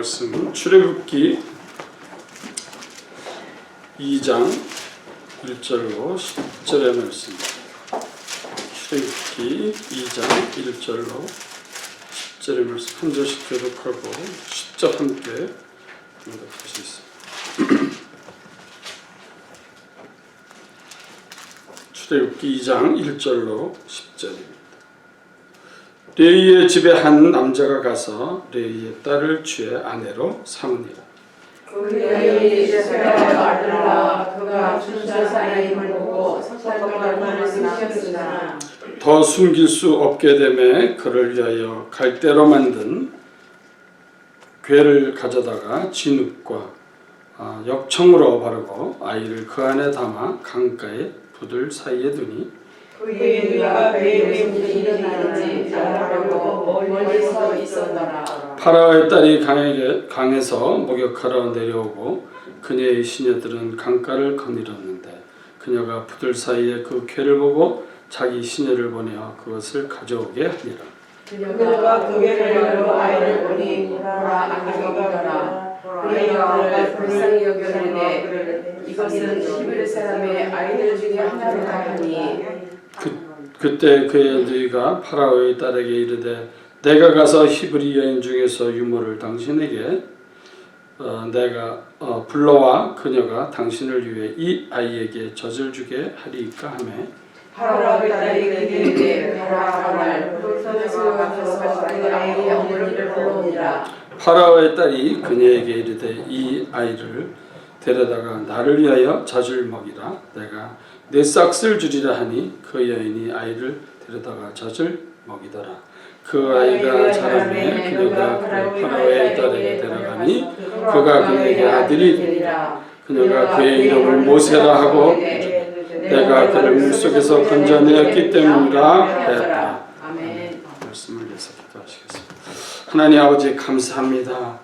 말씀은 출애굽기 2장 1절로 10절의 말씀입니다. 출애굽기 2장 1절로 10절의 말씀 한 절씩 교독하고 10절 함께 교독할 수 있습니다. 출애굽기 2장 1절로 10절입니다. 레위의 집에 한 남자가 가서 레위의 딸을 취해 아내로 삼으니라. 그 레위의 집에 아들라 그가 춘자 사나임을 보고 석달만을 숨겼으나 더 숨길 수 없게 되매 그를 위하여 갈대로 만든 궤를 가져다가 진흙과 역청으로 바르고 아이를 그 안에 담아 강가에 부들 사이에 두니 그의 누이가 그의 무슨 일이 일어나는지 알아보려고 멀리서 있었더라. 파라오의 딸이 강에서 목욕하러 내려오고 그녀의 시녀들은 강가를 거닐었는데 그녀가 부들 사이에 그 궤를 보고 자기 시녀를 보내어 그것을 가져오게 하니라. 그녀가 그 궤를 열고 아이를 보니 보라 아기가 그녀가 불쌍히 여겼는데 이것은 히브리 사람의 아이들 중에 하나로다 하니 그때 그의 누이가 파라오의 딸에게 이르되 내가 가서 히브리 여인 중에서 유모를 당신에게 내가 불러와 그녀가 당신을 위해 이 아이에게 젖을 주게 하리이까 하며 파라오의 딸이 그에게 가라 말 불편해서 가서 그 아이의 어머니를 불러오니라. 파라오의 딸이 그녀에게 이르되 이 아이를 데려다가 나를 위하여 젖을 먹이라 내가 내 싹쓸 주리라 하니 그 여인이 아이를 데려다가 젖을 먹이더라. 그 아이가 자라매 그녀가 파라오의 딸에게 데려가니 그가 그에게 아들이 되니라. 그녀가 그의 이름을 모세라 하고 내가 그를 물속에서 건져내었기 때문이라 하였다. 말씀을 위해서 기도하시겠습니다. 하나님 아버지 감사합니다.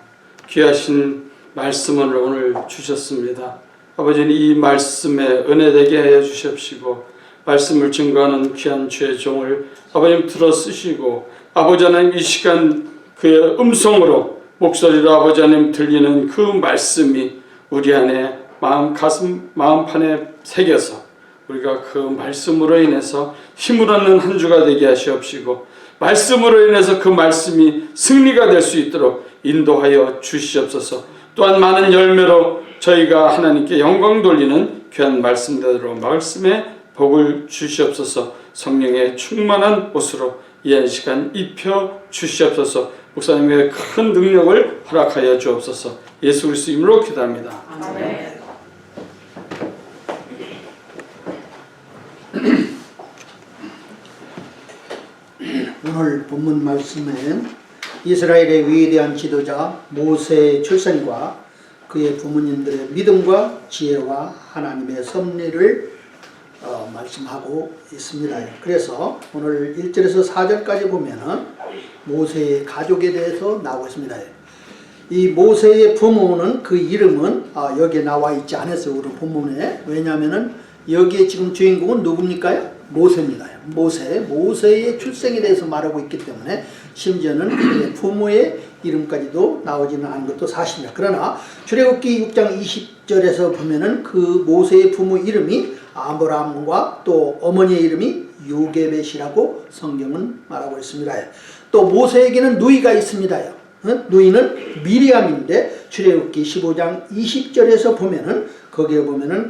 귀하신 말씀을 오늘 주셨습니다. 아버지는 이 말씀에 은혜되게 하여 주십시고 말씀을 증거하는 귀한 주의 종을 아버님 들어 쓰시고 아버지 하나님 이 시간 그의 음성으로 목소리로 아버지 하나님 들리는 그 말씀이 우리 안에 마음판에 새겨서 우리가 그 말씀으로 인해서 힘을 얻는 한 주가 되게 하시옵시고 말씀으로 인해서 그 말씀이 승리가 될 수 있도록 인도하여 주시옵소서. 또한 많은 열매로 저희가 하나님께 영광 돌리는 귀한 말씀대로 말씀에 복을 주시옵소서. 성령의 충만한 옷으로 이 시간 입혀 주시옵소서. 목사님의 큰 능력을 허락하여 주옵소서. 예수 그리스도 이름으로 기도합니다. 아멘. 오늘 본문 말씀은 이스라엘의 위대한 지도자 모세의 출생과 그의 부모님들의 믿음과 지혜와 하나님의 섭리를 말씀하고 있습니다. 그래서 오늘 1절에서 4절까지 보면은 모세의 가족에 대해서 나오고 있습니다. 이 모세의 부모는 그 이름은 여기에 나와 있지 않았어요. 우리 본문에. 왜냐하면은 여기에 지금 주인공은 누굽니까요? 모세입니다. 모세의 출생에 대해서 말하고 있기 때문에 심지어는 그의 부모의 이름까지도 나오지는 않은 것도 사실입니다. 그러나 출애굽기 6장 20절에서 보면은 그 모세의 부모 이름이 아브라함과 또 어머니의 이름이 요게벳이라고 성경은 말하고 있습니다. 또 모세에게는 누이가 있습니다. 누이는 미리암인데 출애굽기 15장 20절에서 보면은 거기에 보면은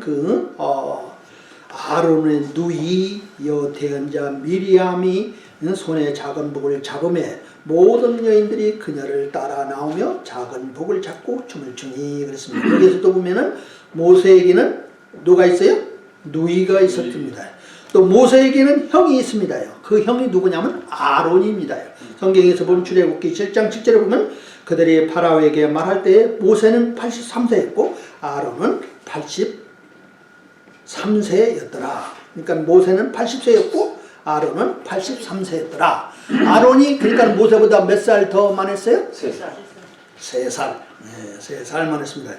아론의 누이 여대언자 미리암이 손에 작은 복을 잡으매 모든 여인들이 그녀를 따라 나오며 작은 복을 잡고 춤을 추니 그랬습니다. 여기에서도 보면은 모세에게는 누가 있어요? 누이가 있었습니다. 또 모세에게는 형이 있습니다. 그 형이 누구냐면 아론입니다. 성경에서 보면 출애굽기 7장 7절에 보면 그들이 파라오에게 말할 때에 모세는 83세였고 아론은 83세였더라. 그러니까 모세는 80세였고 아론은 83세였더라. 아론이 그러니까 모세보다 몇 살 더 많았어요? 3살. 네, 3살만 했습니다.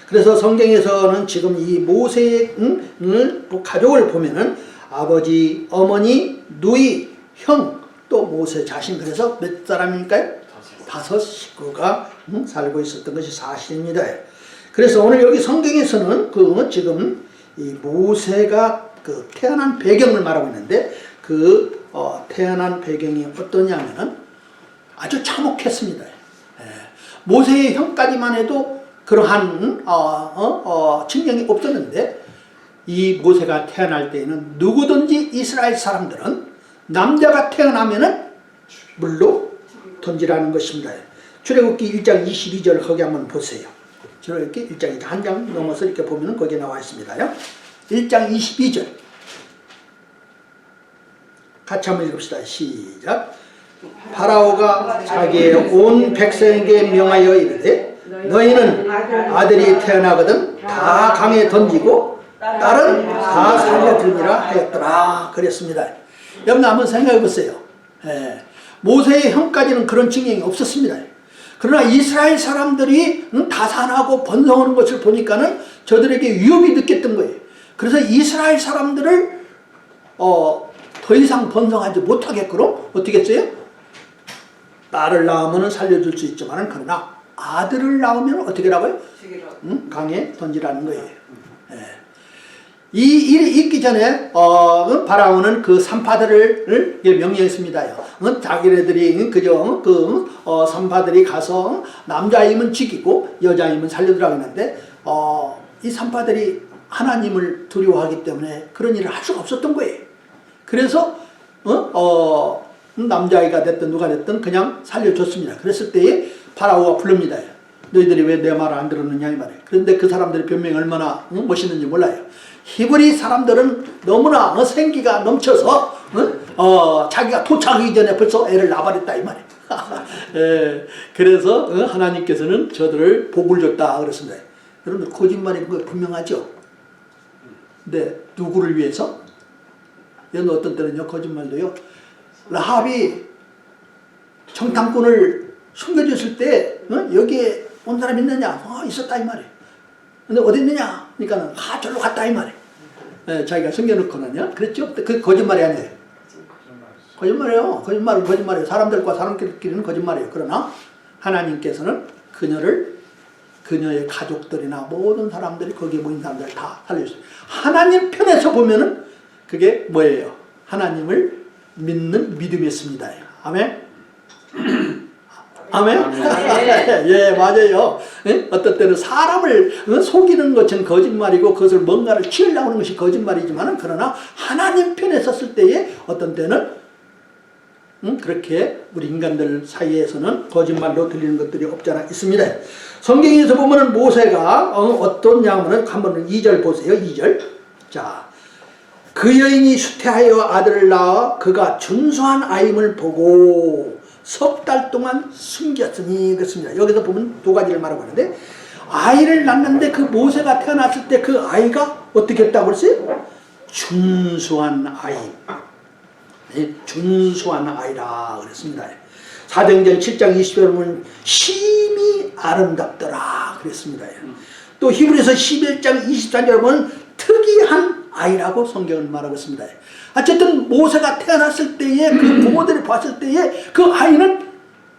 그래서 성경에서는 지금 이 모세의 가족을 보면은 아버지, 어머니, 누이, 형, 또 모세 자신 그래서 몇 사람일까요? 5 식구가 살고 있었던 것이 사실입니다. 그래서 오늘 여기 성경에서는 지금 이 모세가 그 태어난 배경을 말하고 있는데 그 태어난 배경이 어떠냐면은 아주 참혹했습니다. 모세의 형까지만 해도 그러한 징령이 없었는데 이 모세가 태어날 때에는 누구든지 이스라엘 사람들은 남자가 태어나면은 물로 던지라는 것입니다. 출애굽기 1장 22절 거기 한번 보세요. 출애굽기 1장 한 장 넘어서 이렇게 보면은 거기에 나와 있습니다요. 1장 22절 같이 한번 읽읍시다. 시작. 파라오가 자기의 온 백성에게 명하여 이르되 너희는 아들이 태어나거든 다 강에 던지고 딸은 다 살려두니라 하였더라 그랬습니다. 여러분 한번 생각해 보세요. 모세의 형까지는 그런 징령이 없었습니다. 그러나 이스라엘 사람들이 다산하고 번성하는 것을 보니까는 저들에게 위협이 느꼈던 거예요. 그래서 이스라엘 사람들을 더 이상 번성하지 못하게끔 어떻게 했어요? 딸을 낳으면 살려줄 수 있지만 그러나 아들을 낳으면 어떻게 하라고요? 강에 던지라는 거예요. 이 일이 있기 전에 바라오는 그 산파들을 명령했습니다. 자기네들이 그저 산파들이 가서 남자이면 죽이고 여자이면 살려두라고 했는데 이 산파들이 하나님을 두려워하기 때문에 그런 일을 할 수가 없었던 거예요. 그래서 남자아이가 됐든 누가 됐든 그냥 살려줬습니다. 그랬을 때에 파라오가 부릅니다. 너희들이 왜 내 말을 안 들었느냐 이 말이에요. 그런데 그 사람들의 변명이 얼마나 멋있는지 몰라요. 히브리 사람들은 너무나 생기가 넘쳐서 자기가 도착하기 전에 벌써 애를 낳아버렸다 이 말이에요. 그래서 하나님께서는 저들을 복을 줬다 그랬습니다. 여러분들 거짓말이 분명하죠. 근데 누구를 위해서? 여러분 어떤 때는요 거짓말도요. 라합이 정탐꾼을 숨겨줬을 때 여기에 온 사람 있느냐? 있었다 이 말이에요. 근데 어디 있느냐? 그러니까 저로 갔다 이 말이에요. 자기가 숨겨놓고는요. 그랬죠? 그 거짓말이 아니에요. 거짓말이에요. 거짓말은 거짓말이에요. 사람들과 사람끼리는 거짓말이에요. 그러나 하나님께서는 그녀의 가족들이나 모든 사람들이 거기에 모인 사람들 다 살려줬어요. 하나님 편에서 보면은 그게 뭐예요? 하나님을 믿는 믿음이었습니다. 아멘? 아멘? 예, 맞아요. 어떤 때는 사람을 속이는 것은 거짓말이고 그것을 뭔가를 취하려고 하는 것이 거짓말이지만 그러나 하나님 편에 섰을 때에 어떤 때는 그렇게 우리 인간들 사이에서는 거짓말로 들리는 것들이 없잖아 있습니다. 성경에서 보면은 모세가 어떤 양은 한번 2절 보세요. 2절. 자, 그 여인이 수태하여 아들을 낳아 그가 준수한 아임을 보고 석 달 동안 숨겼으니 그렇습니다. 여기서 보면 두 가지를 말하고 있는데 아이를 낳는데 그 모세가 태어났을 때 그 아이가 어떻게 했다고 했어요? 준수한 아이. 준수한 아이라 그랬습니다. 사도행전 7장 20절에 보면 심히 아름답더라 그랬습니다. 또 히브리서 11장 23절에 보면 특이한 아이라고 성경은 말하고 있습니다. 어쨌든 모세가 태어났을 때에 그 부모들이 봤을 때에 그 아이는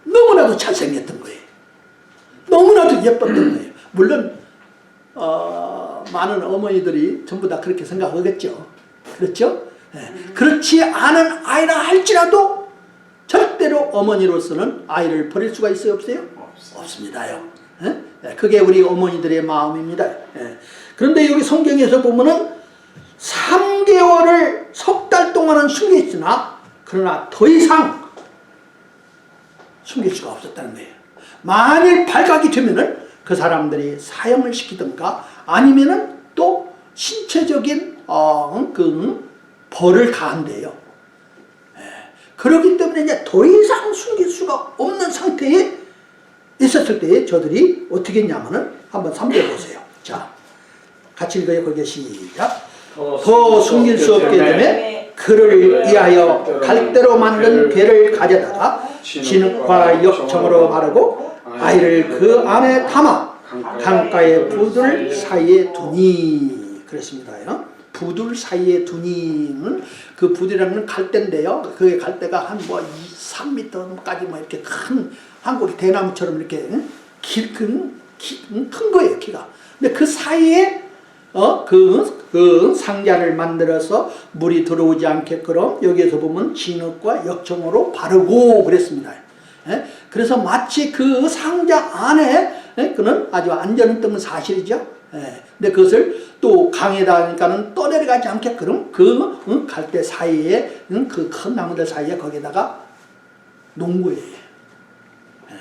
너무나도 잘생겼던 거예요. 너무나도 예뻤던 거예요. 물론 많은 어머니들이 전부 다 그렇게 생각하겠죠. 그렇죠? 그렇지 않은 아이라 할지라도 절대로 어머니로서는 아이를 버릴 수가 있어요? 없어요? 없습니다요. 그게 우리 어머니들의 마음입니다. 그런데 여기 성경에서 보면은 3개월을 석 달 동안은 숨겼으나 그러나 더 이상 숨길 수가 없었다는 거예요. 만일 발각이 되면은 그 사람들이 사형을 시키든가 아니면은 또 신체적인 그 벌을 가한대요. 그렇기 때문에 이제 더 이상 숨길 수가 없는 상태에 있었을 때에 저들이 어떻게 했냐면은 한번 3절 보세요. 자, 같이 읽어요. 거기에 시작. 더 숨길 수 없게 되면 그를 위하여 갈대로 만든 배를 가져다가 진흙과 역청으로 바르고 아이를 그 안에 담아 강가의 부들 사이에 두니 그랬습니다. 부들 사이에 두니는 그 부들이라는 갈대인데요. 그 갈대가 한 3m까지 이렇게 큰 한국의 대나무처럼 이렇게 큰 거예요, 키가. 근데 그 사이에 그 상자를 만들어서 물이 들어오지 않게끔 여기에서 보면 진흙과 역청으로 바르고 그랬습니다. 예? 그래서 마치 그 상자 안에 그는 아주 안전을 뜬 사실이죠. 예. 근데 그것을 또 강에다 하니까는 떠내려가지 않게끔 그 갈대 사이에 그 큰 나무들 사이에 거기다가 놓은 거예요. 예.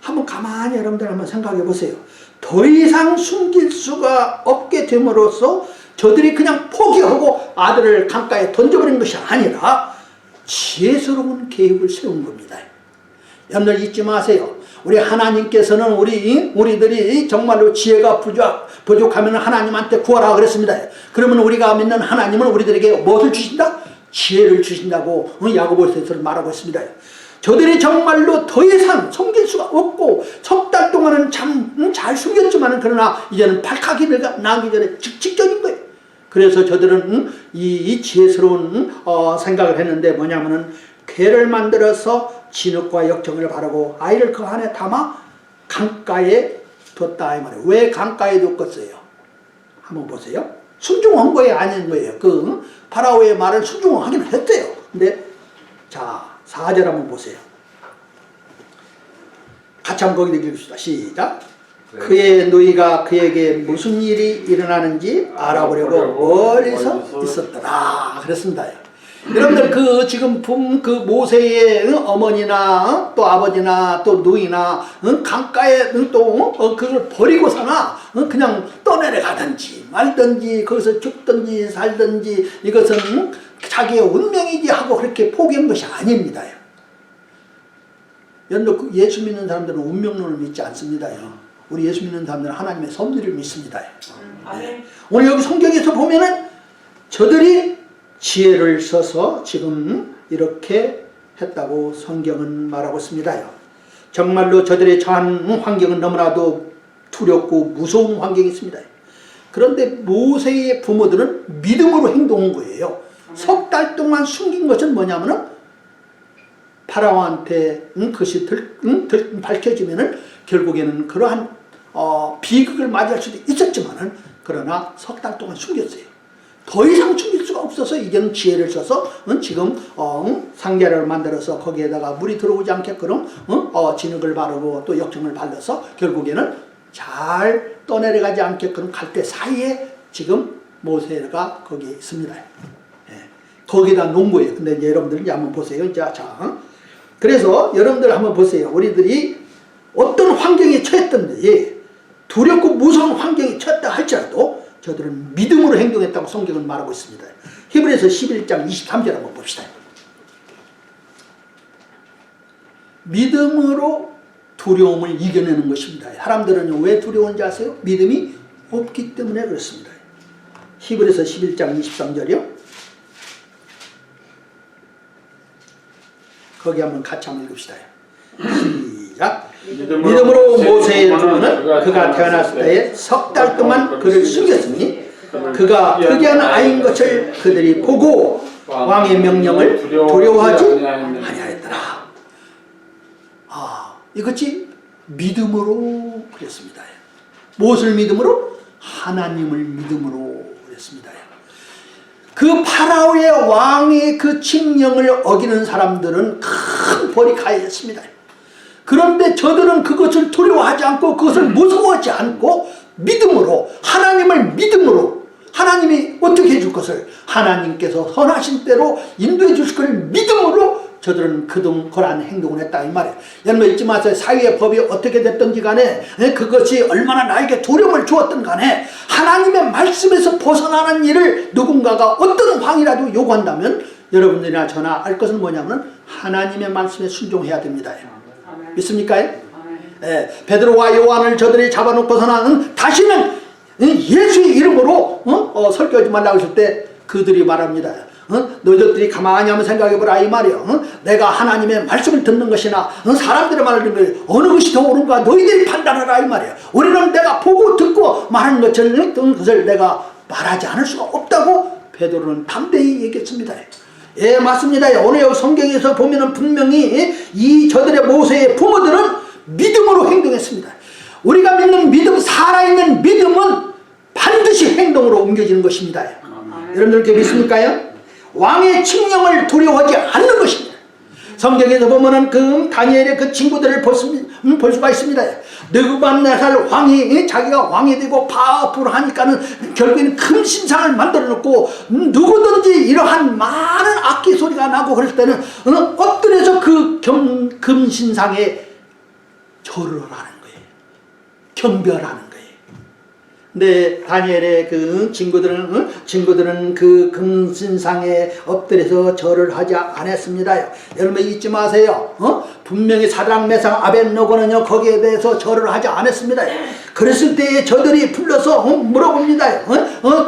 한번 가만히 여러분들 한번 생각해 보세요. 더 이상 숨길 수가 없게 됨으로써 저들이 그냥 포기하고 아들을 강가에 던져버린 것이 아니라 지혜스러운 계획을 세운 겁니다. 여러분들 잊지 마세요. 우리 하나님께서는 우리들이 정말로 지혜가 부족하면 하나님한테 구하라 그랬습니다. 그러면 우리가 믿는 하나님은 우리들에게 무엇을 주신다? 지혜를 주신다고 야고보서에서 말하고 있습니다. 저들이 정말로 더 이상 숨길 수가 없고 석 달 동안은 참 잘 숨겼지만 그러나 이제는 발칵이 나기 전에 직전인 거예요. 그래서 저들은 이 지혜스러운 생각을 했는데 뭐냐면은 궤를 만들어서 진흙과 역청을 바르고 아이를 그 안에 담아 강가에 뒀다 이 말이에요. 왜 강가에 뒀겠어요? 한번 보세요. 순종한 거예요, 아닌 거예요? 그 파라오의 말을 순종하긴 했대요. 근데 자 4절 한번 보세요. 같이 한번 거기 읽읍시다. 시작. 그의 누이가 그에게 무슨 일이 일어나는지 알아보려고 멀리서 있었더라. 그랬습니다. 여러분들 지금 그 모세의 어머니나 또 아버지나 또 누이나 강가에 또 그걸 버리고서나 그냥 떠내려가든지 말든지 거기서 죽든지 살든지 이것은 자기의 운명이지 하고 그렇게 포기한 것이 아닙니다. 여러분 예수 믿는 사람들은 운명론을 믿지 않습니다요. 우리 예수 믿는 사람들은 하나님의 섭리를 믿습니다. 네. 오늘 여기 성경에서 보면은 저들이 지혜를 써서 지금 이렇게 했다고 성경은 말하고 있습니다. 정말로 저들의 처한 환경은 너무나도 두렵고 무서운 환경이 있습니다. 그런데 모세의 부모들은 믿음으로 행동한 거예요. 석 달 동안 숨긴 것은 뭐냐면은 파라오한테 그것이 밝혀지면은 결국에는 그러한 비극을 맞이할 수도 있었지만은 그러나 석 달 동안 숨겼어요. 더 이상 숨길 수가 없어서 이제는 지혜를 써서 지금 상자를 만들어서 거기에다가 물이 들어오지 않게끔 진흙을 바르고 또 역청을 발라서 결국에는 잘 떠내려가지 않게끔 갈대 사이에 지금 모세가 거기에 있습니다. 예. 거기다 놓은 거예요. 근데 이제 여러분들 이제 한번 보세요. 자, 그래서 여러분들 한번 보세요. 우리들이 어떤 환경에 처했던지 두렵고 무서운 환경에 처했다 할지라도 저들은 믿음으로 행동했다고 성경은 말하고 있습니다. 히브리서 11장 23절 한번 봅시다. 믿음으로 두려움을 이겨내는 것입니다. 사람들은 왜 두려운지 아세요? 믿음이 없기 때문에 그렇습니다. 히브리서 11장 23절이요. 거기 한번 같이 한번 읽읍시다. 시작. 믿음으로 모세의 부모는 그가 태어났을 때에 석 달 동안 그를 숨겼으니 그가 특이한 아이인 것을 그들이 보고 왕의 명령을 두려워하지 아니하였더라. 이것이 믿음으로 그랬습니다. 무엇을 믿음으로? 하나님을 믿음으로 그랬습니다. 그 파라오의 왕의 그 칙령을 어기는 사람들은 큰 벌이 가해졌습니다. 그런데 저들은 그것을 두려워하지 않고 그것을 무서워하지 않고 믿음으로 하나님을 믿음으로 하나님이 어떻게 해줄 것을 하나님께서 선하신 대로 인도해 주실 것을 믿음으로 저들은 그러한 행동을 했다 이 말이에요. 여러분 잊지 마세요. 사회의 법이 어떻게 됐든지 간에 그것이 얼마나 나에게 두려움을 주었든 간에 하나님의 말씀에서 벗어나는 일을 누군가가 어떤 황이라도 요구한다면 여러분들이나 저나 알 것은 뭐냐면 하나님의 말씀에 순종해야 됩니다. 믿습니까? 베드로와 요한을 저들이 잡아놓고서는 다시는 예수의 이름으로 설교하지 말라고 했을 때 그들이 말합니다. 너희들이 가만히 한번 생각해보라 이 말이야. 내가 하나님의 말씀을 듣는 것이나 사람들의 말을 듣는 것이 어느 것이 더 옳은가 너희들이 판단하라 이 말이야. 우리는 내가 보고 듣고 말하는 것을 내가 말하지 않을 수가 없다고 베드로는 담대히 얘기했습니다. 예, 맞습니다. 오늘 여기 성경에서 보면은 분명히 이 저들의 모세의 부모들은 믿음으로 행동했습니다. 우리가 믿는 믿음, 살아있는 믿음은 반드시 행동으로 옮겨지는 것입니다. 여러분들 그렇게 믿습니까요? 왕의 칙령을 두려워하지 않는 것입니다. 성경에서 보면은 그 다니엘의 그 친구들을 볼 수가 있습니다. 느부갓네살 왕이 자기가 왕이 되고 파워풀 하니까는 결국에는 금신상을 만들어 놓고 누구든지 이러한 많은 악기 소리가 나고 그럴 때는 엎드려서 그 금신상에 절을 하는 거예요. 경배하는 거예요. 근데 다니엘의 그 친구들은 그 금신상에 엎드려서 절을 하지 않았습니다. 여러분 잊지 마세요. 분명히 사드락 메삭 아벳느고는요 거기에 대해서 절을 하지 않았습니다. 그랬을 때에 저들이 불러서 물어봅니다.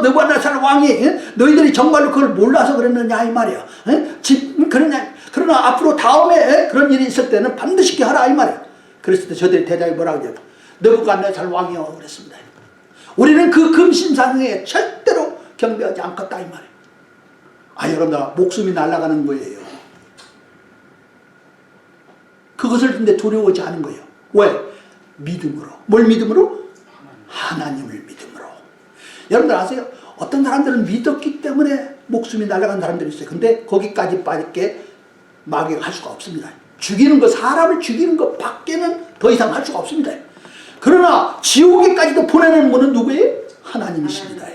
느부갓네살 왕이 너희들이 정말로 그걸 몰라서 그랬느냐 이 말이야. 그러나 앞으로 다음에 그런 일이 있을 때는 반드시 하라 이 말이야. 그랬을 때 저들이 대답이 뭐라고 하냐? 느부갓네살 왕이요 그랬습니다. 우리는 그 금신상에 절대로 경배하지 않겠다 이 말이에요. 여러분들 목숨이 날아가는 거예요. 그것을 근데 두려워하지 않은 거예요. 왜? 믿음으로. 뭘 믿음으로? 하나님을 믿음으로. 여러분들 아세요? 어떤 사람들은 믿었기 때문에 목숨이 날아간 사람들이 있어요. 근데 거기까지 빠르게 마귀가 할 수가 없습니다. 죽이는 거, 사람을 죽이는 것 밖에는 더 이상 할 수가 없습니다. 그러나 지옥에까지도 보내는 분은 누구예요? 하나님이십니다.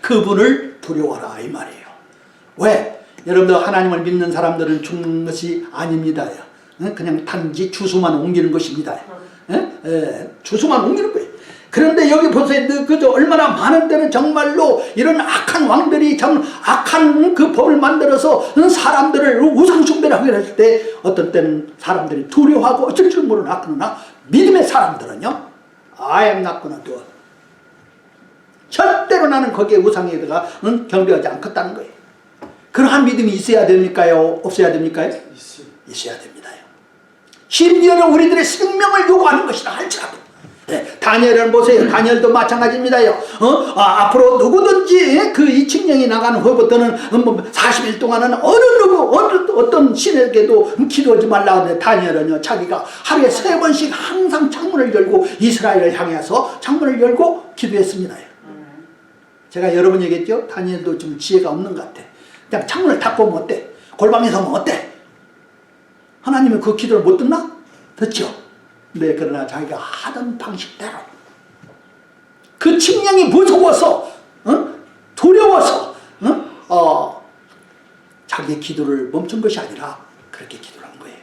그분을 두려워하라 이 말이에요. 왜? 여러분들 하나님을 믿는 사람들은 죽는 것이 아닙니다. 그냥 단지 주소만 옮기는 것입니다. 주소만 옮기는 거예요. 그런데 여기 보세요. 그저 얼마나 많은 때는 정말로 이런 악한 왕들이 참 악한 그 법을 만들어서 사람들을 우상숭배를 하게 할 때 어떤 때는 사람들이 두려워하고 어쩔 줄 모르나 그러나 믿음의 사람들은요 I am not gonna do it. 절대로 나는 거기에 우상에다가 경배하지 않겠다는 거예요. 그러한 믿음이 있어야 됩니까요? 없어야 됩니까요? 있어야 됩니다요. 심지어는 우리들의 생명을 요구하는 것이라 할지라도 다니엘을 보세요. 다니엘도 마찬가지입니다요. 앞으로 누구든지 그 이 칙령이 나가는 후부터는 40일 동안은 어떤 신에게도 기도하지 말라 하는데 다니엘은요 자기가 하루에 3번씩 항상 창문을 열고 이스라엘을 향해서 창문을 열고 기도했습니다. 제가 여러 번 얘기했죠. 다니엘도 좀 지혜가 없는 것 같아. 그냥 창문을 닫고 오면 어때? 골방에서 오면 어때? 하나님은 그 기도를 못 듣나? 듣죠. 네, 그러나 자기가 하던 방식대로 그 칙령이 무서워서 두려워서 자기의 기도를 멈춘 것이 아니라 그렇게 기도를 한 거예요.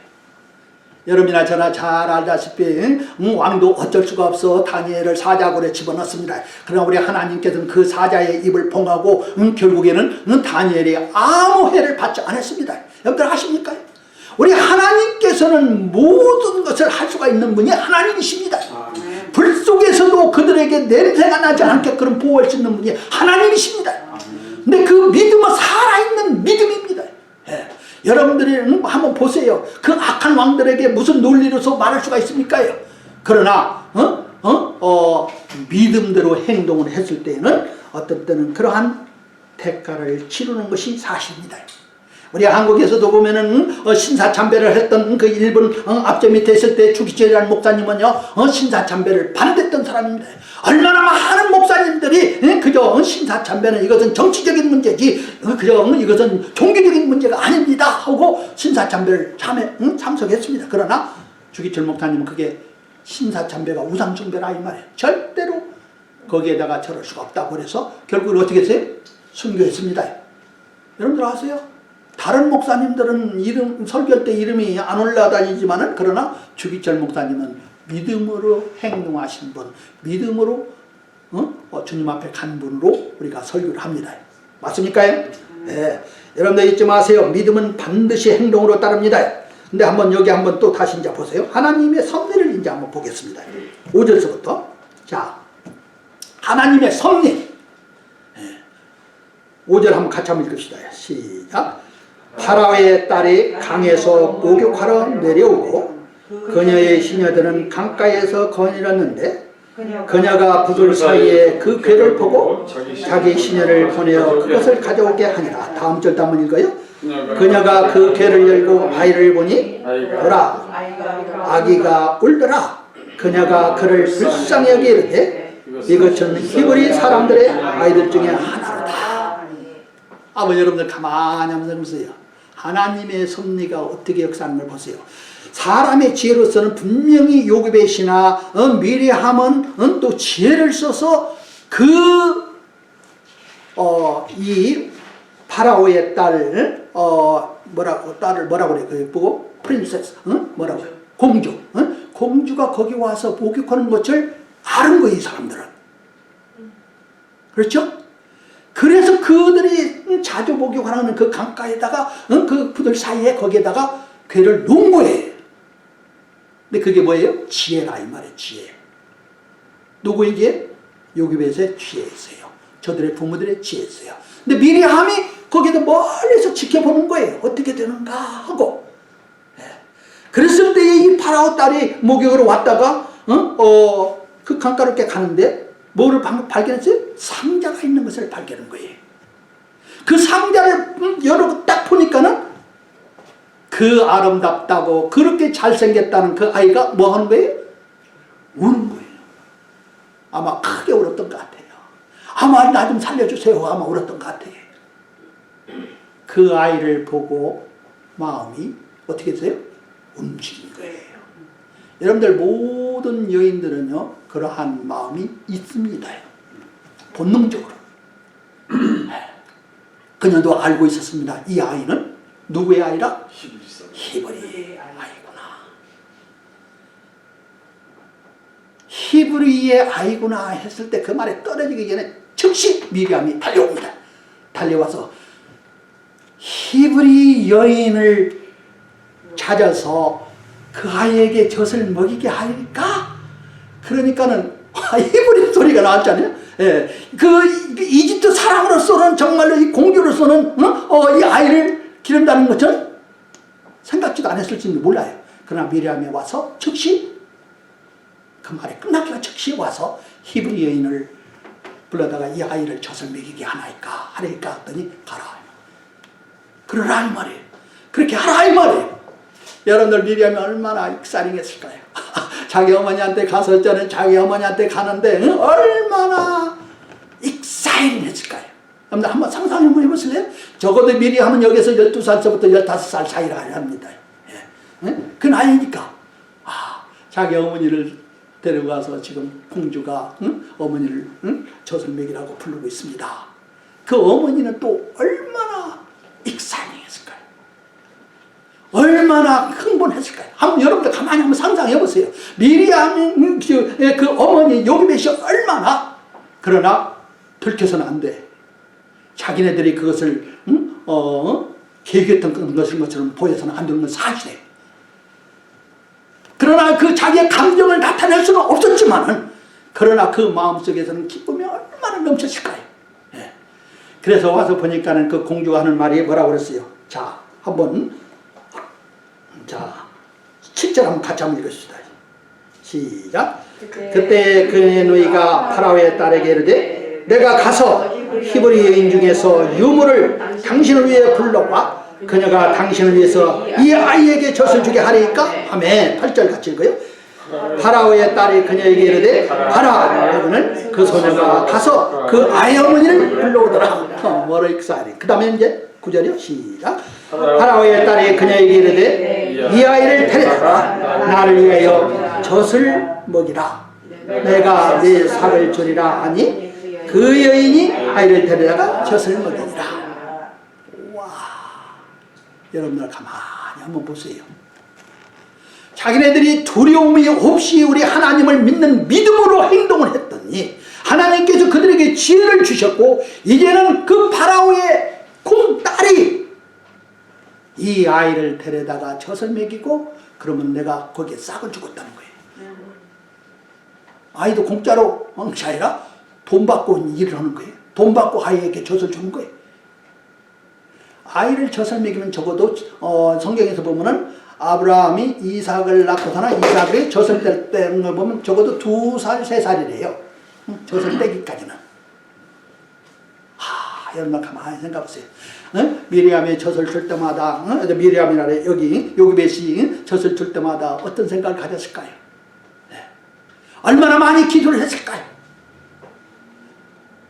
여러분이나 저나 잘 알다시피 왕도 어쩔 수가 없어 다니엘을 사자굴에 집어넣습니다. 그러나 우리 하나님께서는 그 사자의 입을 봉하고 결국에는 다니엘이 아무 해를 받지 않았습니다. 여러분들 아십니까? 우리 하나님께서는 모든 것을 할 수가 있는 분이 하나님이십니다. 불 속에서도 그들에게 냄새가 나지 않게 그런 보호할 수 있는 분이 하나님이십니다. 근데 그 믿음은 살아있는 믿음입니다. 여러분들이 한번 보세요. 그 악한 왕들에게 무슨 논리로서 말할 수가 있습니까요? 그러나 믿음대로 행동을 했을 때에는 어떤 때는 그러한 대가를 치르는 것이 사실입니다. 우리 한국에서도 보면은 신사참배를 했던 그 일본 앞제 밑에 있을 때 주기철이라는 목사님은요 신사참배를 반대했던 사람입니다. 얼마나 많은 목사님들이 그저 신사참배는 이것은 정치적인 문제지 그저 이것은 종교적인 문제가 아닙니다 하고 신사참배를 참석했습니다. 그러나 주기철 목사님은 그게 신사참배가 우상숭배라 이 말이에요. 절대로 거기에다가 저럴 수가 없다고 그래서 결국은 어떻게 했어요? 순교했습니다. 여러분들 아세요? 다른 목사님들은 설교 때 이름이 안 올라다니지만은 그러나 주기철 목사님은 믿음으로 행동하신 분, 믿음으로 주님 앞에 간 분으로 우리가 설교를 합니다. 맞습니까요? 네. 여러분들 잊지 마세요. 믿음은 반드시 행동으로 따릅니다. 근데 한번 여기 한번 또 다시 이제 보세요. 하나님의 섭리를 이제 한번 보겠습니다. 5절서부터. 자, 하나님의 섭리. 5절 한번 같이 한번 읽읍시다. 시작. 파라오의 딸이 강에서 목욕하러 내려오고 그녀의 시녀들은 강가에서 거닐었는데 그녀가 부들 사이에 그 괴를 보고 자기 시녀를 보내어 그것을 가져오게 하니라. 다음 절도 한번 읽어요. 그녀가 그 괴를 열고 아이를 보니 보라 아기가 울더라. 그녀가 그를 불쌍히 여기되 이것은 히브리 사람들의 아이들 중에 하나로다. 아버지 여러분들 가만히 한번 보세요. 하나님의 섭리가 어떻게 역사하는 걸 보세요. 사람의 지혜로서는 분명히 요셉의 신하 미리함은 또 지혜를 써서 이 파라오의 딸 딸을 뭐라고 그래? 그 보고 프린세스 뭐라고 해? 공주 공주가 거기 와서 목욕하는 것을 아는 거예요, 이 사람들은. 그렇죠? 그래서 그들이 자주 목욕하는 그 강가에다가 그 부들 사이에 거기에다가 괴를 놓은 거예요. 근데 그게 뭐예요? 지혜라 이 말이에요. 지혜. 누구에게? 요셉의 지혜였어요. 저들의 부모들의 지혜였어요. 근데 미리함이 거기도 멀리서 지켜보는 거예요. 어떻게 되는가 하고. 그랬을 때 이 파라오 딸이 목욕으로 왔다가 그 강가로 이렇게 가는데 뭐를 발견했어요? 상자가 있는 것을 발견한 거예요. 그 상자를 열어 딱 보니까는 그 아름답다고 그렇게 잘생겼다는 그 아이가 뭐 하는 거예요? 우는 거예요. 아마 크게 울었던 것 같아요. 아마 나 좀 살려주세요. 아마 울었던 것 같아요. 그 아이를 보고 마음이 어떻게 됐어요? 움직인 거예요. 여러분들 모든 여인들은요 그러한 마음이 있습니다. 본능적으로. 그녀도 알고 있었습니다. 이 아이는 누구의 아이라? 히브리의 아이구나. 히브리의 아이구나 했을 때 그 말에 떨어지기 전에 즉시 미리암이 달려옵니다. 달려와서 히브리 여인을 찾아서 그 아이에게 젖을 먹이게 할까? 그러니까는 히브리 소리가 나왔잖아요. 예, 그 이집트 사람으로서는 정말로 이 공주로서는 이 아이를 기른다는 것은 생각지도 않았을지도 몰라요. 그러나 미리암이 와서 즉시 그 말이 끝나기가 즉시 와서 히브리 여인을 불러다가 이 아이를 젖을 먹이게 하나이까 했더니 가라. 그러라 이 말이에요. 그렇게 하라 이 말이에요. 여러분들 미리암이 얼마나 익사링했을까요? 자기 어머니한테 갔었잖아요. 자기 어머니한테 가는데 얼마나 익사링했을까요? 여러분들 한번 상상 한번 해보실래요? 적어도 미리암은 여기서 12살서부터 15살 사이라 합니다. 그 나이니까 자기 어머니를 데려가서 지금 공주가 어머니를 젖을 먹이라고 부르고 있습니다. 그 어머니는 또 얼마나 익사링했을까요? 얼마나 흥분했을까요? 한번 여러분들 가만히 한번 상상해 보세요. 미리암 그 어머니 요셉이 얼마나 그러나 들켜서는 안 돼. 자기네들이 그것을 계획했던 것처럼 보여서는 안 되는 건 사실이에요. 그러나 그 자기의 감정을 나타낼 수는 없었지만은 그러나 그 마음속에서는 기쁨이 얼마나 넘쳤을까요? 예. 그래서 와서 보니까는 그 공주가 하는 말이 뭐라고 그랬어요? 자, 한번 7절 한번 같이 한번 읽읍시다. 시작. 그때 그의 누이가 파라오의 딸에게 이르되 내가 가서 히브리 여인 중에서 유모를 당신을 위해 불러와 그녀가 당신을 위해서 이 아이에게 젖을 주게 하리까? 하매 8절 같이 읽어요. 파라오의 딸이 그녀에게 이르되 가라. 너는 그 소녀가 가서 그 아이 어머니를 불러오더라. 뭐라 익사하리. 그 다음에 이제 9절이요. 시작. 파라오의 딸이 그녀에게 이르되 이 아이를 데려다가 나를 위하여 젖을 먹이라. 내가 네 삭을 주리라 하니 그 여인이 아이를 데려다가 젖을 먹이니라. 여러분들 가만히 한번 보세요. 자기네들이 두려움이 없이 우리 하나님을 믿는 믿음으로 행동을 했더니 하나님께서 그들에게 지혜를 주셨고 이제는 그 파라오의 딸이 이 아이를 데려다가 젖을 먹이고 그러면 내가 거기에 싹을 죽었다는 거예요. 아이도 공짜로 엉치 아니라 돈 받고 일을 하는 거예요. 돈 받고 아이에게 젖을 주는 거예요. 아이를 젖을 먹이면 적어도 성경에서 보면은 아브라함이 이삭을 낳고서나 이삭이 젖을 떼는 걸 보면 적어도 2살, 3살이래요. 젖을 떼기까지는. 여러분 가만히 생각해보세요. 미리암이 젖을 줄 때마다 미리암이라 여기 요기벳이 젖을 줄 때마다 어떤 생각을 가졌을까요? 네. 얼마나 많이 기도를 했을까요?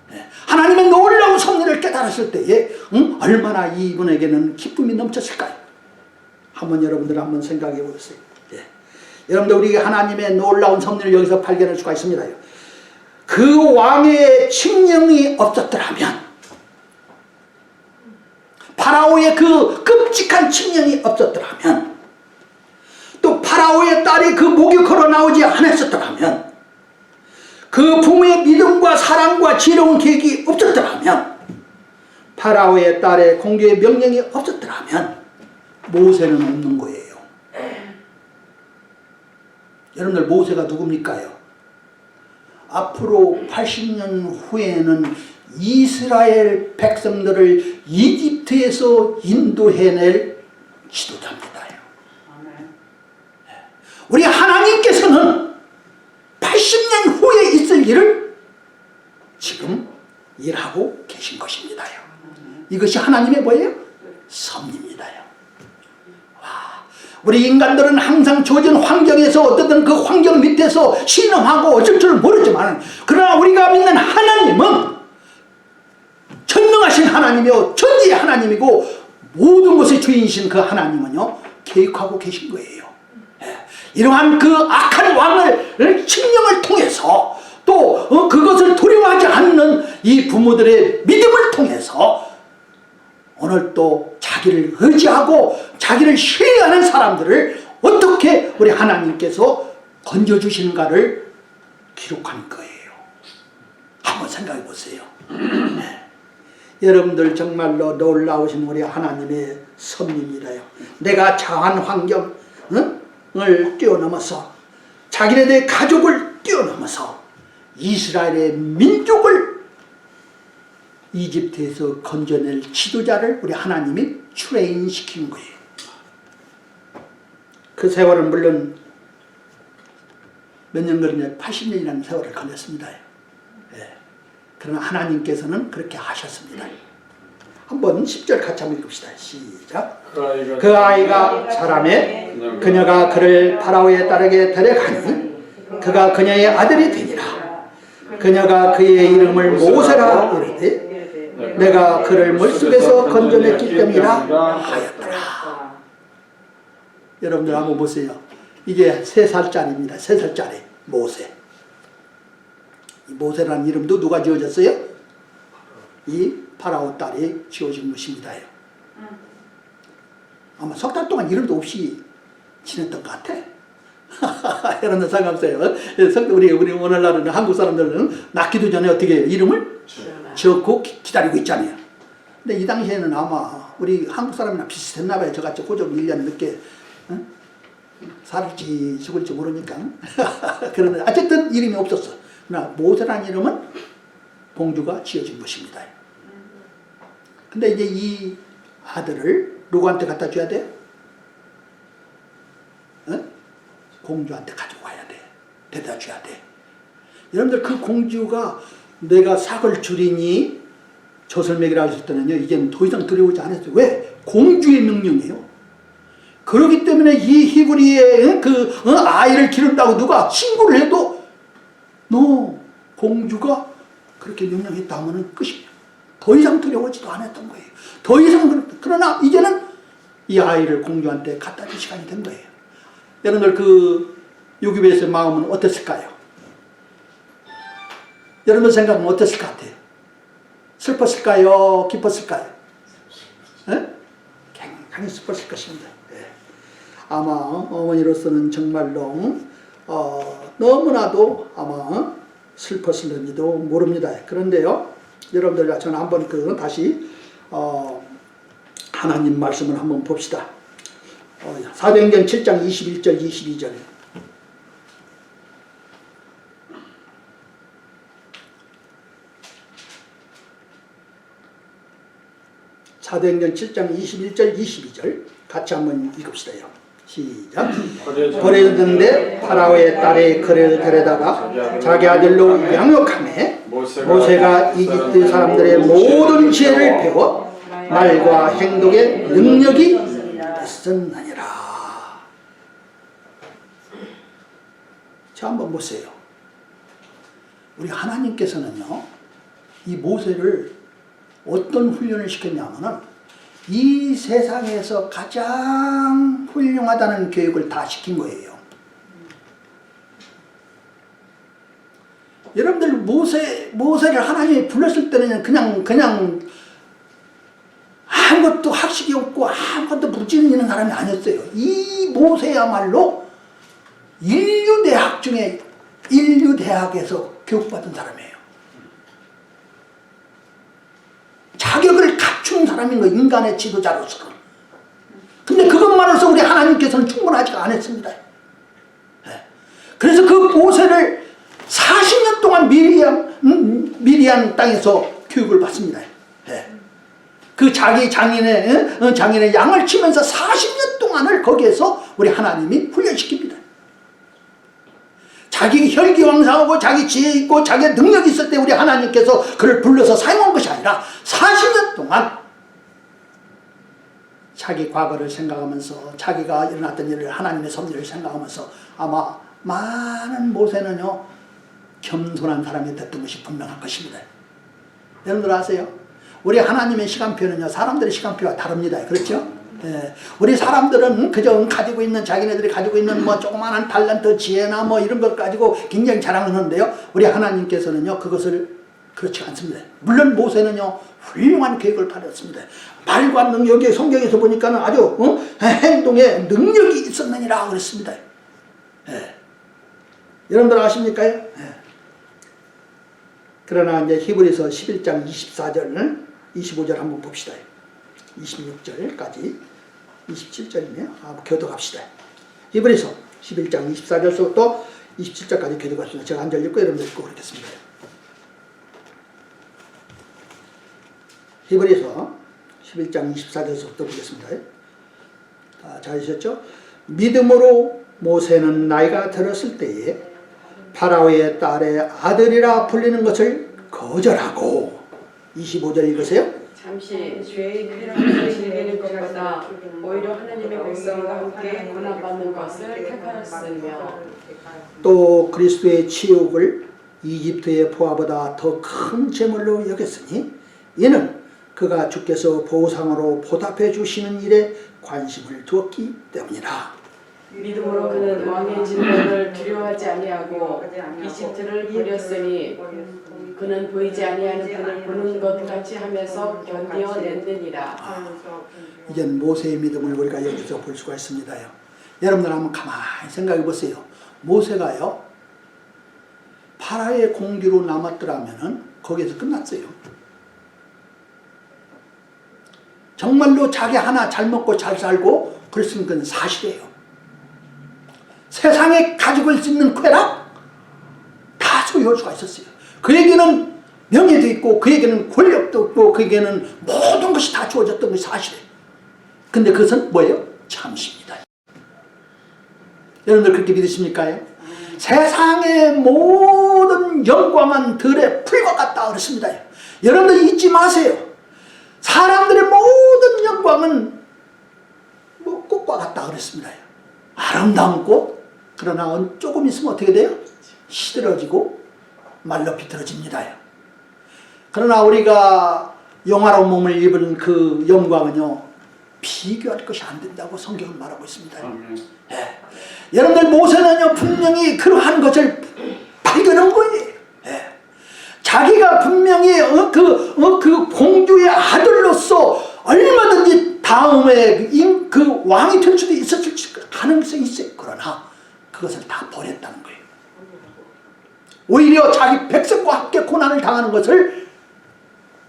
네. 하나님의 놀라운 섭리를 깨달았을 때에 얼마나 이분에게는 기쁨이 넘쳤을까요? 여러분들 한번 생각해 보세요. 네. 여러분들 우리 하나님의 놀라운 섭리를 여기서 발견할 수가 있습니다. 그 왕의 칙령이 없었더라면, 파라오의 그 끔찍한 칙령이 없었더라면, 또 파라오의 딸이 그 목이 걸어 나오지 않았었더라면, 그 부모의 믿음과 사랑과 지혜로운 계획이 없었더라면, 파라오의 딸의 공주의 명령이 없었더라면 모세는 없는 거예요. 여러분들 모세가 누굽니까요? 앞으로 80년 후에는 이스라엘 백성들을 이집트에서 인도해낼 지도자입니다요. 우리 하나님께서는 80년 후에 있을 일을 지금 일하고 계신 것입니다요. 이것이 하나님의 뭐예요? 섭리입니다요. 우리 인간들은 항상 주어진 환경에서 어떻든 그 환경 밑에서 신음하고 어쩔 줄 모르지만, 그러나 우리가 믿는 하나님은 전능하신 하나님이요 전지의 하나님이고, 모든 것의 주인이신 그 하나님은요 계획하고 계신 거예요. 이러한 그 악한 왕을 칙령을 통해서, 또 그것을 두려워하지 않는 이 부모들의 믿음을 통해서 오늘 또 자기를 의지하고 자기를 신뢰하는 사람들을 어떻게 우리 하나님께서 건져주시는가를 기록한 거예요. 한번 생각해 보세요. 네. 여러분들 정말로 놀라우신 우리 하나님의 섭리입니다요. 내가 처한 환경을 뛰어넘어서, 자기네들의 가족을 뛰어넘어서 이스라엘의 민족을 이집트에서 건져낼 지도자를 우리 하나님이 트레인시킨 거예요. 그 세월은 물론 몇 년 걸렸냐, 80년이라는 세월을 걸렸습니다. 예. 그러나 하나님께서는 그렇게 하셨습니다. 한번 10절 같이 한번 읽읍시다. 시작. 그 아이가 자라매 그녀가 그를 파라오의 딸에게 데려가니 그가 그녀의 아들이 되니라. 그녀가 그의 이름을 모세라 이르되 내가 그를 물속에서 건져냈기 때문이라 하였더라. 여러분들 한번 보세요. 이게 3살짜리입니다. 3살짜리 모세. 이 모세라는 이름도 누가 지어졌어요? 이 파라오 딸이 지어진 것입니다. 아마 석 달 동안 이름도 없이 지냈던 것 같아. 여러분들 생각하세요. 우리 오늘날은 한국 사람들은 낳기도 전에 어떻게 해요? 이름을 지었고 기다리고 있잖아요. 근데 이 당시에는 아마 우리 한국 사람이나 비슷했나 봐요. 저같이 호적 1년 늦게 살지 죽을지 모르니까. 그런데 어쨌든 이름이 없었어. 그러나 모세라는 이름은 공주가 지어진 것입니다. 근데 이제 이 아들을 누구한테 갖다 줘야 돼? 공주한테 가지고 가야 돼. 데려다 줘야 돼. 여러분들 그 공주가 내가 삭을 줄이니 젖을 먹이라 하셨더니요, 이제는 더 이상 두려워하지 않았어요. 왜? 공주의 명령이에요. 그렇기 때문에 이 히브리의 아이를 기른다고 누가 신고를 해도 너 공주가 그렇게 명령했다 하면 끝이에요. 더 이상 두려워하지도 않았던 거예요. 더 이상. 그러나 이제는 이 아이를 공주한테 갖다 줄 시간이 된 거예요. 여러분들 그 요기벳의 마음은 어땠을까요? 여러분들 생각은 어땠을 것 같아요? 슬펐을까요? 기뻤을까요? 굉장히 슬펐을 것입니다. 아마 어머니로서는 정말로 너무나도 아마 슬펐을지도 모릅니다. 그런데요, 여러분들 저는 한번 다시 하나님 말씀을 한번 봅시다. 사도행전 7장 21절 22절. 사도행전 7장 21절 22절 같이 한번 읽읍시다요. 시작. 버려졌는데 파라오의 딸이 그를 데려다가 자기 아들로 양육하매 모세가 이집트 사람들의 모든 지혜를 배워 말과 행동의 능력이 있었느니라. 자, 한번 보세요. 우리 하나님께서는요, 이 모세를 어떤 훈련을 시켰냐면은 이 세상에서 가장 훌륭하다는 교육을 다 시킨 거예요. 여러분들 모세를 하나님이 불렀을 때는 그냥 아무것도 학식이 없고 아무것도 무지는 있는 사람이 아니었어요. 이 모세야말로 인류대학에서 교육받은 사람이에요. 자격을 갖춘 사람인 거예요. 인간의 지도자로서. 근데 그것만으로서 우리 하나님께서는 충분하지가 않았습니다. 그래서 그 모세를 40년 동안 미디안 땅에서 교육을 받습니다. 그 자기 장인의 양을 치면서 40년 동안을 거기에서 우리 하나님이 훈련시킵니다. 자기 혈기왕성하고 자기 지혜 있고 자기 능력이 있을 때 우리 하나님께서 그를 불러서 사용한 것이 아니라 40년 동안 자기 과거를 생각하면서 자기가 일어났던 일을 하나님의 섭리를 생각하면서 아마 많은 모세는요 겸손한 사람이 됐던 것이 분명할 것입니다. 여러분들 아세요? 우리 하나님의 시간표는요 사람들의 시간표와 다릅니다. 그렇죠? 예, 우리 사람들은 그저 가지고 있는 자기네들이 가지고 있는 뭐 조그마한 달란트 지혜나 뭐 이런 것 가지고 굉장히 자랑하는데요, 우리 하나님께서는요 그것을 그렇지 않습니다. 물론 모세는요 훌륭한 교육을 받았습니다. 말과 능력이 성경에서 보니까는 아주 행동에 능력이 있었느니라 그랬습니다. 예. 여러분들 아십니까? 예. 그러나 이제 히브리서 11장 24절 25절 한번 봅시다. 26절까지 27절이네요. 교독합시다. 히브리서 11장 24절부터 27절까지 교독합시다. 제가 한 절 읽고 여러분들 읽고 그러겠습니다. 히브리서 11장 24절부터 보겠습니다. 잘 읽으셨죠? 믿음으로 모세는 나이가 들었을 때에 파라오의 딸의 아들이라 불리는 것을 거절하고 25절 읽으세요. 잠시 죄의 쾌락을 즐기는 것보다 오히려 하나님의 백성과 함께 고난받는 것을 택하였으며 또 그리스도의 치욕을 이집트의 포화보다 더 큰 재물로 여겼으니 이는 그가 주께서 보상으로 보답해 주시는 일에 관심을 두었기 때문이라. 믿음으로 그는 왕의 진노를 두려워하지 아니하고 이집트를 버렸으니 그는 보이지 아니하는 그를 보는 것 같이 하면서 견디어냈느니라. 이제 모세의 믿음을 우리가 여기서 볼 수가 있습니다요. 여러분들 한번 가만히 생각해 보세요. 모세가요 파라오의 공주로 남았더라면은 거기에서 끝났어요. 정말로 자기 하나 잘 먹고 잘 살고 그랬으면 그건 사실이에요. 세상에 가지고 있는 쾌락 다 소유할 수가 있었어요. 그에게는 명예도 있고 그에게는 권력도 있고 그에게는 모든 것이 다 주어졌던 것이 사실이에요. 근데 그것은 뭐예요? 잠시입니다. 여러분들 그렇게 믿으십니까? 세상의 모든 영광은 들의 풀과 같다 그랬습니다. 여러분들 잊지 마세요. 사람들의 모든 영광은 뭐 꽃과 같다 그랬습니다. 아름다운 꽃, 그러나 조금 있으면 어떻게 돼요? 시들어지고 말로 비틀어집니다. 그러나 우리가 영화로운 몸을 입은 그 영광은요 비교할 것이 안 된다고 성경은 말하고 있습니다. 예. 여러분들 모세는요 분명히 그러한 것을 발견한 거예요. 예. 자기가 분명히 그 공주의 아들로서 얼마든지 다음에 그 왕이 될 수도 있었을 가능성이 있어요. 그러나 그것을 다 버렸다는 거예요. 오히려 자기 백성과 함께 고난을 당하는 것을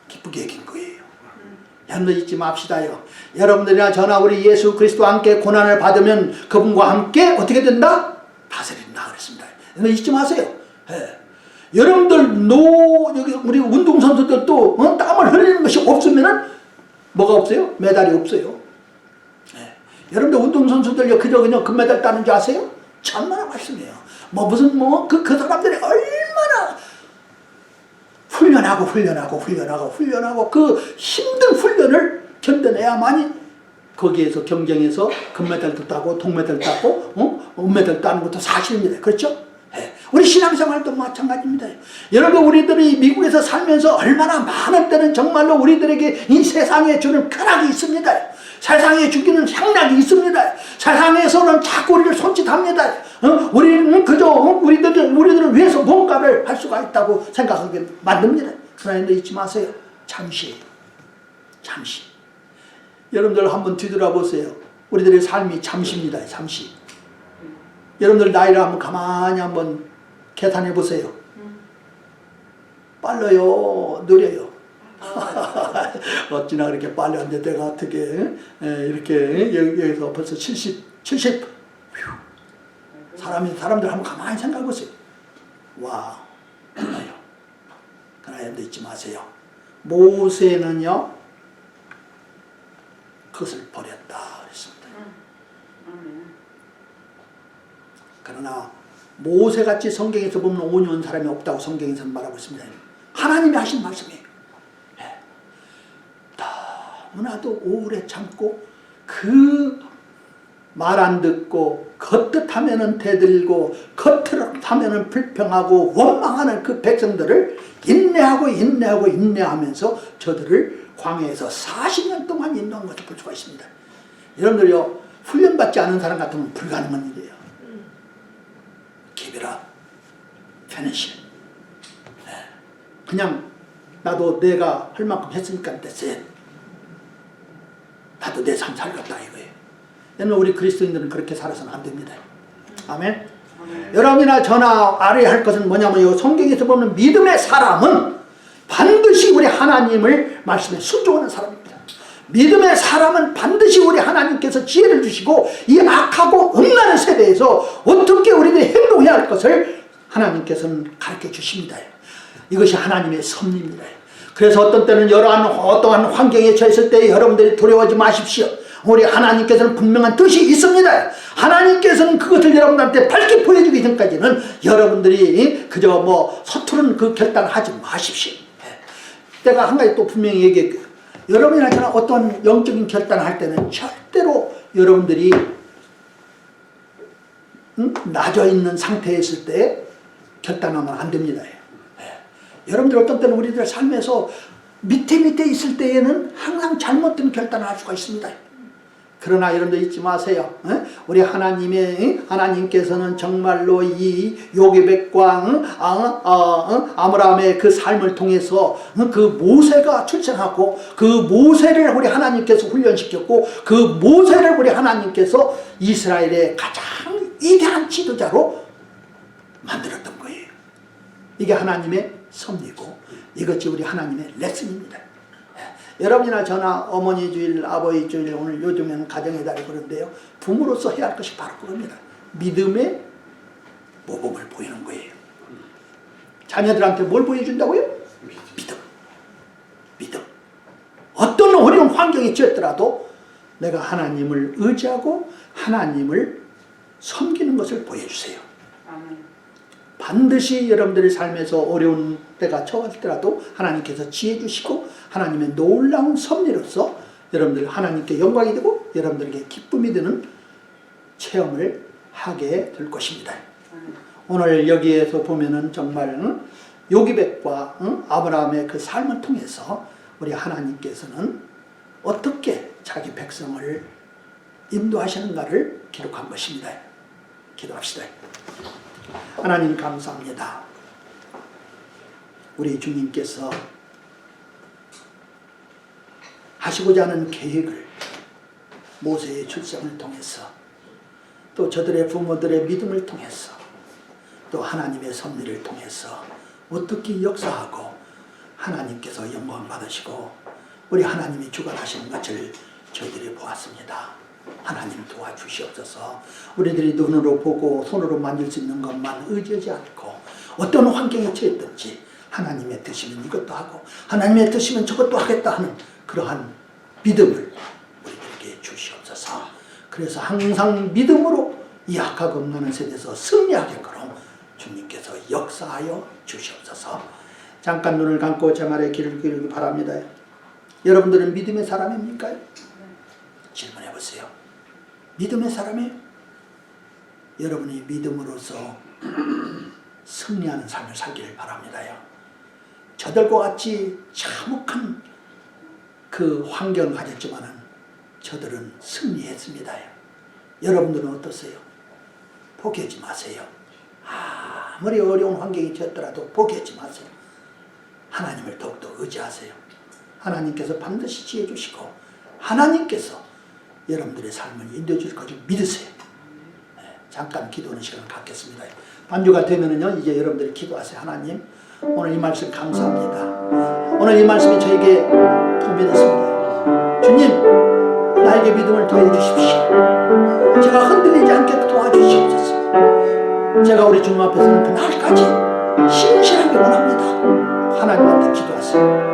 기쁘게 여긴 거예요. 여러분들 잊지 맙시다요. 여러분들이나 저나 우리 예수 그리스도와 함께 고난을 받으면 그분과 함께 어떻게 된다? 다스린다 그랬습니다. 여러분 잊지 마세요. 예. 여러분들 여기 우리 운동선수들도 땀을 흘리는 것이 없으면은 뭐가 없어요? 메달이 없어요. 예. 여러분들 운동선수들 그저 금메달 따는 줄 아세요? 천만의 말씀이에요. 그 사람들이 얼마나 훈련하고 그 힘든 훈련을 견뎌내야만이 거기에서 경쟁에서 금메달도 따고 동메달 따고 은메달 따는 것도 사실입니다. 그렇죠? 예. 우리 신앙생활도 마찬가지입니다. 여러분 우리들이 미국에서 살면서 얼마나 많은 때는 정말로 우리들에게 이 세상에 주는 쾌락이 있습니다. 세상에 주기는 향락이 있습니다. 세상에서는 자꾸 우리를 손짓합니다. 우리는 그저 우리들을 위해서 뭔가를 할 수가 있다고 생각하게 만듭니다. 그러나 잊지 마세요. 잠시. 여러분들 한번 뒤돌아보세요. 우리들의 삶이 잠시입니다. 잠시. 여러분들 나이를 한번 가만히 한번 계산해 보세요. 빨라요? 느려요? 어찌나 그렇게 빨리 왔는데 내가 어떻게 이렇게 여기서 벌써 70 사람들 한번 가만히 생각해 보세요. 와, 빨라요. 그러나 여러분들 잊지 마세요. 모세는요 그것을 버렸다 그랬습니다. 그러나 모세같이 성경에서 보면 온유한 사람이 없다고 성경에서는 말하고 있습니다. 하나님이 하신 말씀이에요. 너무나도 오래 참고 그 말 안 듣고 겉뜻하면은 대들고 겉으로하면은 불평하고 원망하는 그 백성들을 인내하면서 저들을 광야에서 40년 동안 인도한 것을 볼 수가 있습니다. 여러분들요 훈련받지 않은 사람 같으면 불가능한 일이에요. 기비라 페니시 그냥 나도 내가 할 만큼 했으니까 됐어요. 나도 내 삶 살겠다 이거예요. 여러분 우리 그리스도인들은 그렇게 살아서는 안 됩니다. 아멘. 여러분이나 저나 알아야 할 것은 뭐냐면 성경에서 보면 믿음의 사람은 반드시 우리 하나님을 말씀에 순종하는 사람입니다. 믿음의 사람은 반드시 우리 하나님께서 지혜를 주시고 이 악하고 음란한 세대에서 어떻게 우리들이 행동해야 할 것을 하나님께서는 가르쳐 주십니다. 이것이 하나님의 섭리입니다. 그래서 어떤 때는 어떠한 환경에 처했을 때 여러분들이 두려워하지 마십시오. 우리 하나님께서는 분명한 뜻이 있습니다. 하나님께서는 그것을 여러분들한테 밝게 보여주기 전까지는 여러분들이 그저 서투른 그 결단을 하지 마십시오. 내가 한 가지 또 분명히 얘기할게요. 여러분이나 저나 어떤 영적인 결단을 할 때는 절대로 여러분들이 낮아 있는 상태에 있을 때 결단하면 안 됩니다. 여러분들 어떤 때는 우리들 삶에서 밑에 있을 때에는 항상 잘못된 결단을 할 수가 있습니다. 그러나 여러분들 잊지 마세요. 우리 하나님께서는 정말로 이 요게벳과 아브라함의 그 삶을 통해서 그 모세가 출생하고 그 모세를 우리 하나님께서 훈련시켰고 그 모세를 우리 하나님께서 이스라엘의 가장 위대한 지도자로 만들었던 거예요. 이게 하나님의 섭리고 이것이 우리 하나님의 레슨입니다. 여러분이나 저나 어머니 주일, 아버지 주일, 오늘 요즘에는 가정의 달이 그런데요. 부모로서 해야 할 것이 바로 그겁니다. 믿음의 모범을 보이는 거예요. 자녀들한테 뭘 보여준다고요? 믿음. 어떤 어려운 환경에 처했더라도 내가 하나님을 의지하고 하나님을 섬기는 것을 보여주세요. 반드시 여러분들의 삶에서 어려운 때가 처했더라도 하나님께서 지혜 주시고 하나님의 놀라운 섭리로서 여러분들 하나님께 영광이 되고 여러분들에게 기쁨이 되는 체험을 하게 될 것입니다. 오늘 여기에서 보면은 정말 요기벳과 아브라함의 그 삶을 통해서 우리 하나님께서는 어떻게 자기 백성을 인도하시는가를 기록한 것입니다. 기도합시다. 하나님 감사합니다. 우리 주님께서 하시고자 하는 계획을 모세의 출생을 통해서 또 저들의 부모들의 믿음을 통해서 또 하나님의 섭리를 통해서 어떻게 역사하고 하나님께서 영광 받으시고 우리 하나님이 주관하시는 것을 저희들이 보았습니다. 하나님 도와주시옵소서. 우리들이 눈으로 보고 손으로 만질 수 있는 것만 의지하지 않고 어떤 환경에 처했든지 하나님의 뜻이면 이것도 하고 하나님의 뜻이면 저것도 하겠다 하는 그러한 믿음을 우리들에게 주시옵소서. 그래서 항상 믿음으로 이 악하고 없는 세대에서 승리하게끔 주님께서 역사하여 주시옵소서. 잠깐 눈을 감고 제 말에 귀를 기울이기 바랍니다. 여러분들은 믿음의 사람입니까? 질문해 보세요. 믿음의 사람이에요? 여러분이 믿음으로써 승리하는 삶을 살기를 바랍니다요. 저들과 같이 참혹한 그 환경을 가졌지만은 저들은 승리했습니다요. 여러분들은 어떠세요? 포기하지 마세요. 아무리 어려운 환경이 되었더라도 포기하지 마세요. 하나님을 더욱더 의지하세요. 하나님께서 반드시 지혜 주시고 하나님께서 여러분들의 삶을 인도해 주실 것을 믿으세요. 잠깐 기도하는 시간을 갖겠습니다. 반주가 되면은요, 이제 여러분들이 기도하세요. 하나님, 오늘 이 말씀 감사합니다. 오늘 이 말씀이 저에게 도움이 됐습니다. 주님, 나에게 믿음을 더해 주십시오. 제가 흔들리지 않게 도와주시옵소서. 제가 우리 주님 앞에서는 그날까지 신실하게 원합니다. 하나님한테 기도하세요.